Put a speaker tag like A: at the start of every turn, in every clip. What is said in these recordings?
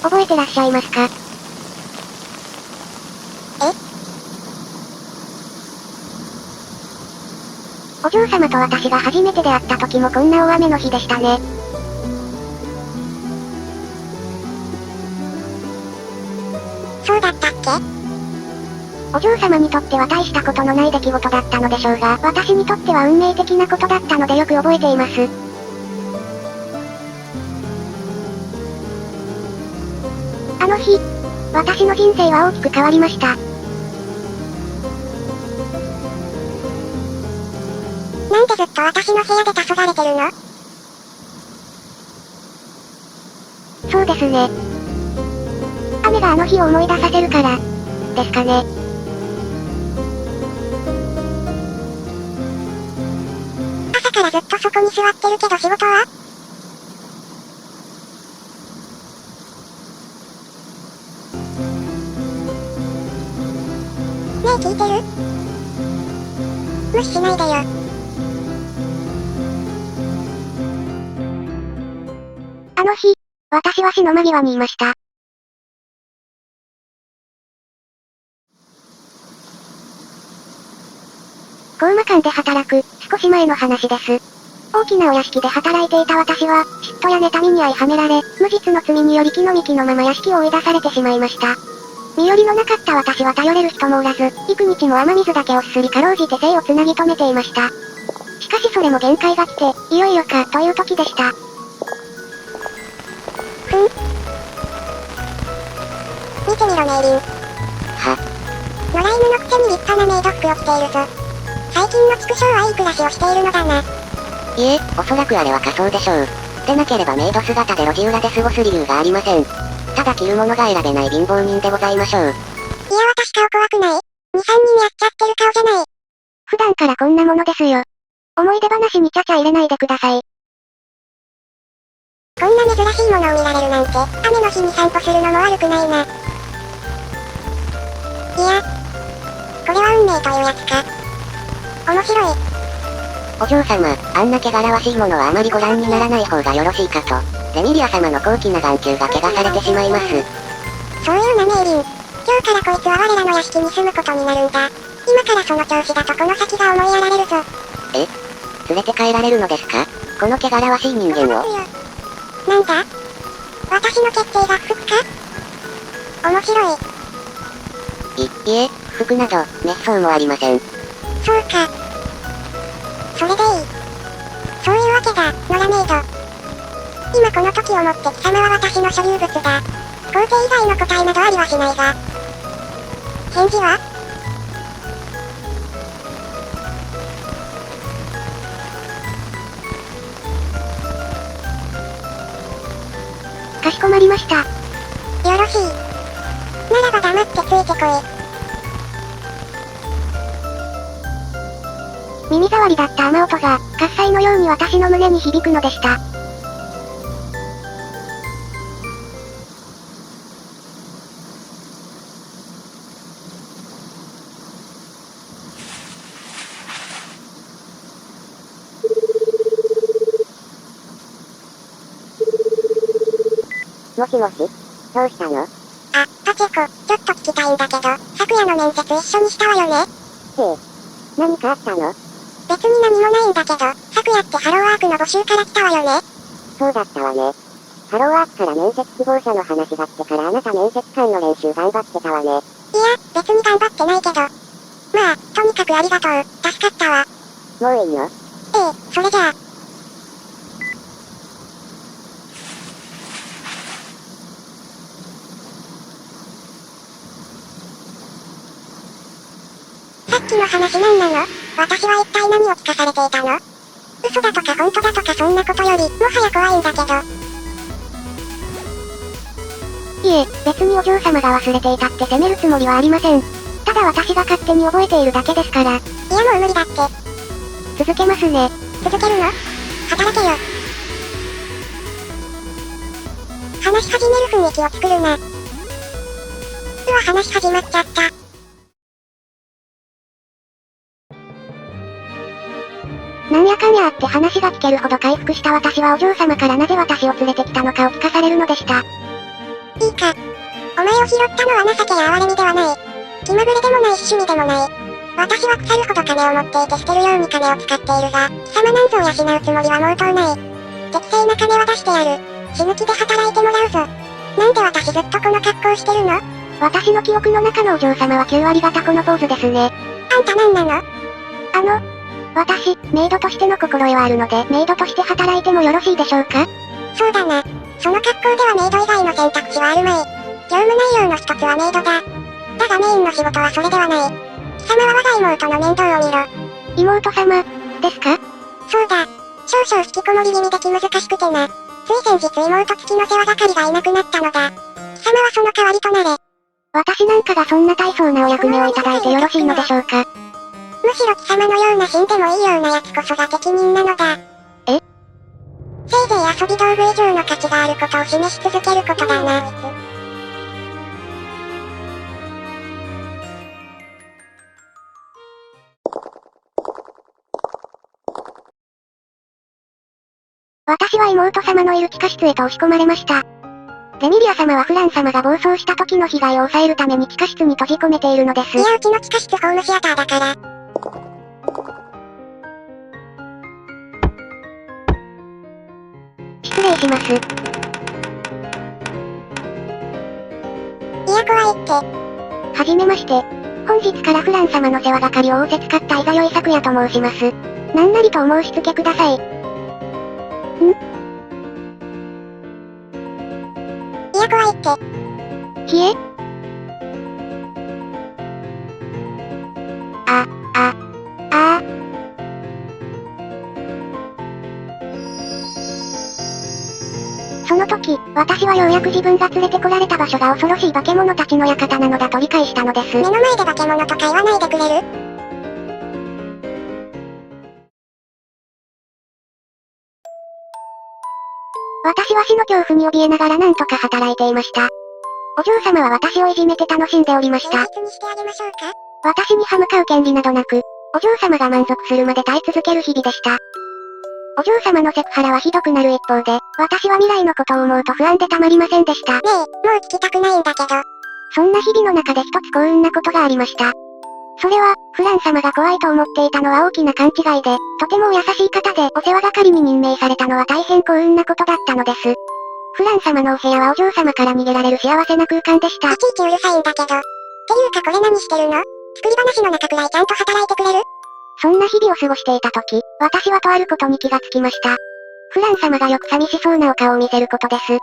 A: 覚えてらっしゃいますか？お嬢様と私が初めて出会った時もこんな大雨の日でしたね。
B: そうだったっけ？
A: お嬢様にとっては大したことのない出来事だったのでしょうが、私にとっては運命的なことだったのでよく覚えています。あの日、私の人生は大きく変わりました。
B: なんでずっと私の部屋で黄昏れてるの？
A: そうですね。雨があの日を思い出させるから、ですかね。
B: 朝からずっとそこに座ってるけど仕事は？ねえ聞いてる？無視しないでよ。
A: あの日、私は死の間際にいました。工務館で働く、少し前の話です。大きなお屋敷で働いていた私は、嫉妬や妬みに相はめられ、無実の罪により木の幹のまま屋敷を追い出されてしまいました。身寄りのなかった私は頼れる人もおらず、幾日も雨水だけをすすりかろうじて生をつなぎ止めていました。しかしそれも限界が来て、いよいよか、という時でした。
B: 見てみろメイリン。
A: は？
B: 野良犬のくせに立派なメイド服を着ているぞ。最近の畜生はいい暮らしをしているのだな。
C: いえ、おそらくあれは仮装でしょう。でなければメイド姿で路地裏で過ごす理由がありません。ただ着るものが選べない貧乏人でございましょう。いや
B: 私顔怖くない？ 2、3人やっちゃってる顔じゃない。
A: 普段からこんなものですよ。思い出話にちゃちゃ入れないでください。
B: こんな珍しいものを見られるなんて、雨の日に散歩するのも悪くないな。いや、これは運命というやつか。面白い。
C: お嬢様、あんな汚らわしいものはあまりご覧にならない方がよろしいかと。レミリア様の高貴な眼球が怪我されてしまいます。
B: そういうなメイリン。今日からこいつは我らの屋敷に住むことになるんだ。今からその調子だとこの先が思いやられるぞ。
C: 連れて帰られるのですか？この汚らわしい人間を。
B: なんだ？私の決定が不服か？面白い。
C: いえ、不服など、滅相もありません。
B: そうか。それでいい。そういうわけだ、野良メイド。今この時をもって貴様は私の所有物だ。肯定以外の答えなどありはしないが。返事は？
A: かしこまりました。
B: よろしい。ならば黙ってついてこい。
A: 耳障りだった雨音が、喝采のように私の胸に響くのでした。
C: もしもし？どうしたの？
B: あ、パチェコ、ちょっと聞きたいんだけど、昨夜の面接一緒にしたわよね？
C: 何かあったの？
B: 別に何もないんだけど、昨夜ってハローワークの募集から来たわよね？
C: そうだったわね。ハローワークから面接希望者の話が来てからあなた面接官の練習頑張ってたわね。
B: いや、別に頑張ってないけど。まあ、とにかくありがとう。助かったわ。
C: もういいの？
B: ええ、それじゃあ。さっきの話なんなの？私は一体何を聞かされていたの？嘘だとか本当だとかそんなことより、もはや怖いんだけど。
A: いえ、別にお嬢様が忘れていたって責めるつもりはありません。ただ私が勝手に覚えているだけですから。
B: いやもう無理だって。
A: 続けますね。
B: 続けるの？働けよ。話し始める雰囲気を作るな。うわ、話始まっちゃった。
A: なんやかんやあって話が聞けるほど回復した私はお嬢様からなぜ私を連れてきたのかを聞かされるのでした。
B: いいか。お前を拾ったのは情けや哀れみではない。気まぐれでもないし趣味でもない。私は腐るほど金を持っていて捨てるように金を使っているが、貴様なんぞを養うつもりは毛頭ない。適正な金は出してやる。死ぬ気で働いてもらうぞ。なんで私ずっとこの格好してるの？
A: 私の記憶の中のお嬢様は9割方このポーズですね。
B: あんたなんなの？
A: 私、メイドとしての心得はあるので、メイドとして働いてもよろしいでしょうか？
B: そうだな。その格好ではメイド以外の選択肢はあるまい。業務内容の一つはメイドだ。だがメインの仕事はそれではない。貴様は我が妹の面倒を見ろ。
A: 妹様、ですか？
B: そうだ。少々引きこもり気味で気難しくてな。つい先日妹付きの世話係がいなくなったのだ。貴様はその代わりとなれ。
A: 私なんかがそんな大層なお役目をいただいてよろしいのでしょうか？
B: むしろ貴様のような死んでもいいような奴こそが適任なのだ。
A: え？
B: せいぜい遊び道具以上の価値があることを示し続けることだな。
A: 私は妹様のいる地下室へと押し込まれました。レミリア様はフラン様が暴走した時の被害を抑えるために地下室に閉じ込めているのです。
B: いや、うちの地下室ホームシアターだから。
A: 失礼します。
B: いや、怖いって。
A: はじめまして。本日からフラン様の世話係を仰せつかったいざよい咲夜と申します。何なりとお申し付けください。
B: いや、怖いって。
A: 冷え？その時、私はようやく自分が連れてこられた場所が恐ろしい化け物たちの館なのだと理解したのです。
B: 目の前で化け物とか言わないでくれる？
A: 私は死の恐怖に怯えながら何とか働いていました。お嬢様は私をいじめて楽しんでおりました。
B: 現実にしてあげましょうか？
A: 私に歯向かう権利などなく、お嬢様が満足するまで耐え続ける日々でした。お嬢様のセクハラはひどくなる一方で、私は未来のことを思うと不安でたまりませんでした。
B: ねえ、もう聞きたくないんだけど。
A: そんな日々の中で一つ幸運なことがありました。それは、フラン様が怖いと思っていたのは大きな勘違いで、とてもお優しい方でお世話係に任命されたのは大変幸運なことだったのです。フラン様のお部屋はお嬢様から逃げられる幸せな空間でした。
B: いちいちうるさいんだけど。っていうかこれ何してるの？作り話の中くらいちゃんと働いてくれる？
A: そんな日々を過ごしていた時、私はとあることに気がつきました。フラン様がよく寂しそうなお顔を見せることです。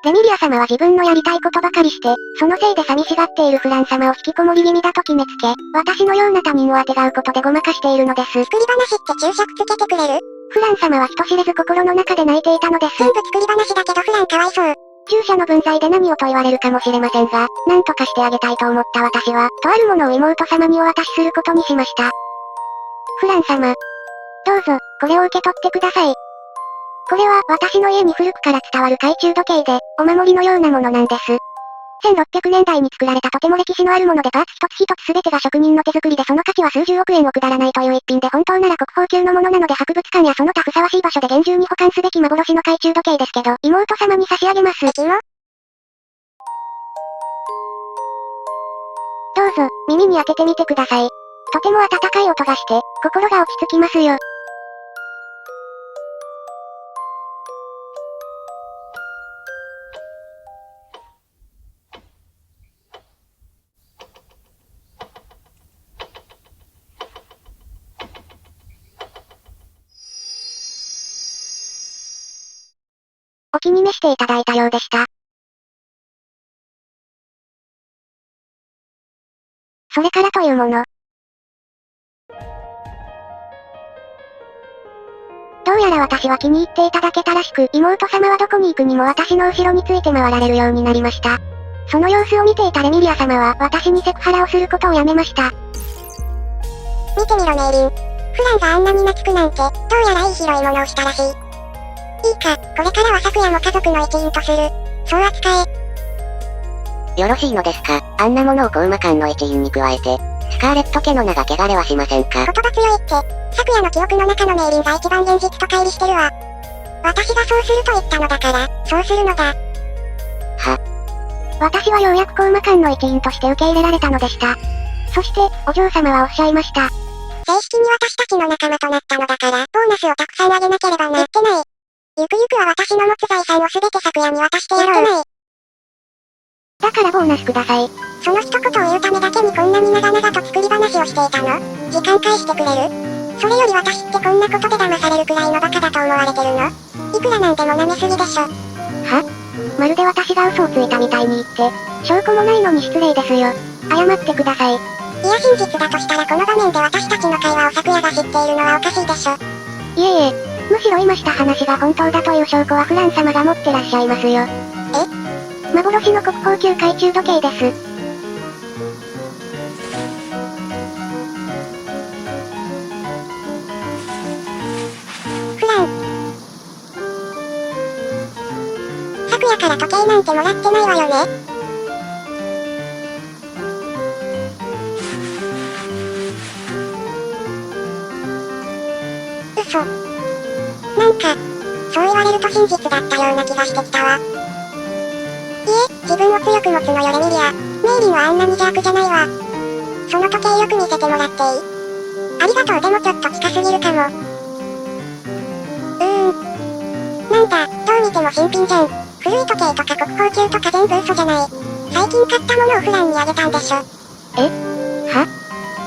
A: レミリア様は自分のやりたいことばかりして、そのせいで寂しがっているフラン様を引きこもり気味だと決めつけ、私のような他人をあてがうことでごまかしているのです。
B: 作り話って注釈つけてくれる？
A: フラン様は人知れず心の中で泣いていたのです。
B: 全部作り話だけどフランかわいそう。
A: 注射の分際で何をと言われるかもしれませんが、何とかしてあげたいと思った私は、とあるものを妹様にお渡しすることにしました。フラン様。どうぞ、これを受け取ってください。これは私の家に古くから伝わる懐中時計で、お守りのようなものなんです。1600年代に作られたとても歴史のあるものでパーツ一つ一つ全てが職人の手作りでその価値は数十億円を下らないという一品で本当なら国宝級のものなので博物館やその他ふさわしい場所で厳重に保管すべき幻の懐中時計ですけど、妹様に差し上げます。
B: キモ？
A: どうぞ、耳に当ててみてください。とても温かい音がして、心が落ち着きますよ。お気に召していただいたようでした。それからというもの。どうやら私は気に入っていただけたらしく、妹様はどこに行くにも私の後ろについて回られるようになりました。その様子を見ていたレミリア様は、私にセクハラをすることをやめました。
B: 見てみろメイリン。フランがあんなに懐くなんて、どうやらいい広いものをしたらしい。いいか、これからは昨夜も家族の一員とする。そう扱え。
C: よろしいのですか？あんなものを高魔館の一員に加えて、スカーレット家の名が汚れはしませんか？
B: 言葉強いって、昨夜の記憶の中のメイリンが一番現実と乖離してるわ。私がそうすると言ったのだから、そうするのだ。
A: 私はようやく公馬館の一員として受け入れられたのでした。そして、お嬢様はおっしゃいました。
B: 正式に私たちの仲間となったのだから、ボーナスをたくさんあげなければな。言ってない。ゆくゆくは私の持つ財産をすべて昨夜に渡してやろう。言ってない。
A: だからボーナスください。
B: その一言を言うためだけにこんなに長々と作り話をしていたの？時間返してくれる？それより私ってこんなことで騙されるくらいのバカだと思われてるの？いくらなんでも舐めすぎでしょ。
A: は？まるで私が嘘をついたみたいに言って、証拠もないのに失礼ですよ。謝ってください。
B: いや真実だとしたらこの場面で私たちの会話を昨夜が知っているのはおかしいでしょ。
A: いえいえ、むしろ今した話が本当だという証拠はフラン様が持ってらっしゃいますよ。幻の国宝級懐中時計です。
B: フラン。昨夜から時計なんてもらってないわよね。嘘。なんか、そう言われると真実だったような気がしてきたわ。いえ、自分を強く持つのよレミリア。メイリンはあんなに邪悪じゃないわ。その時計よく見せてもらっていい？ありがとう。でもちょっと近すぎるかも。なんだ、どう見ても新品じゃん。古い時計とか国宝級とか全部嘘じゃない。最近買ったものをフランにあげたんでしょ。
A: は？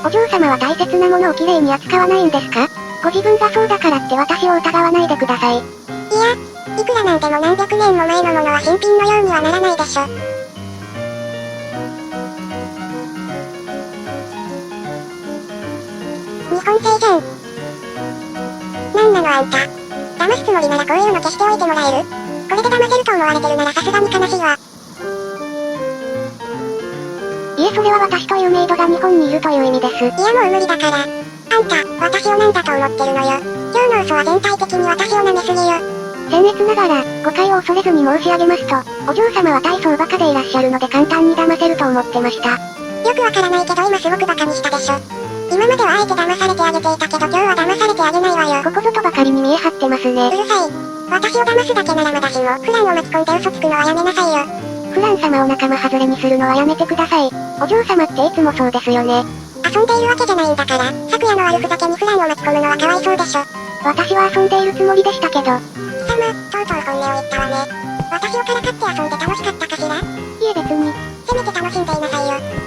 A: お嬢様は大切なものをきれいに扱わないんですか？ご自分がそうだからって私を疑わないでください。
B: いや、いくらなんでも何百年も前のものは新品のようにはならないでしょ。日本製じゃん。なんなのあんた。騙すつもりならこういうの消しておいてもらえる？これで騙せると思われてるならさすがに悲しいわ。
A: いえそれは私というメイドが日本にいるという意味です。
B: いやもう無理だから。あんた、私を何だと思ってるのよ。今日の嘘は全体的に私を舐めすぎよ。
A: 僭越ながら、誤解を恐れずに申し上げますと、お嬢様は大層バカでいらっしゃるので簡単に騙せると思ってました。
B: よくわからないけど今すごくバカにしたでしょ。今まではあえて騙されてあげていたけど今日は騙されてあげないわよ。
A: ここぞとばかりに見え張ってますね。
B: うるさい。私を騙すだけならまだしも、フランを巻き込んで嘘つくのはやめなさいよ。
A: フラン様を仲間外れにするのはやめてください。お嬢様っていつもそうですよね。
B: 遊んでいるわけじゃないんだから、昨夜の悪ふざけにフランを巻き込むのはかわいそうでしょ。
A: 私は遊んでいるつもりでしたけど。
B: 貴様、とうとう本音を言ったわね。私をからかって遊んで楽しかったかしら？
A: いえ別に。
B: せめて楽しんでいなさいよ。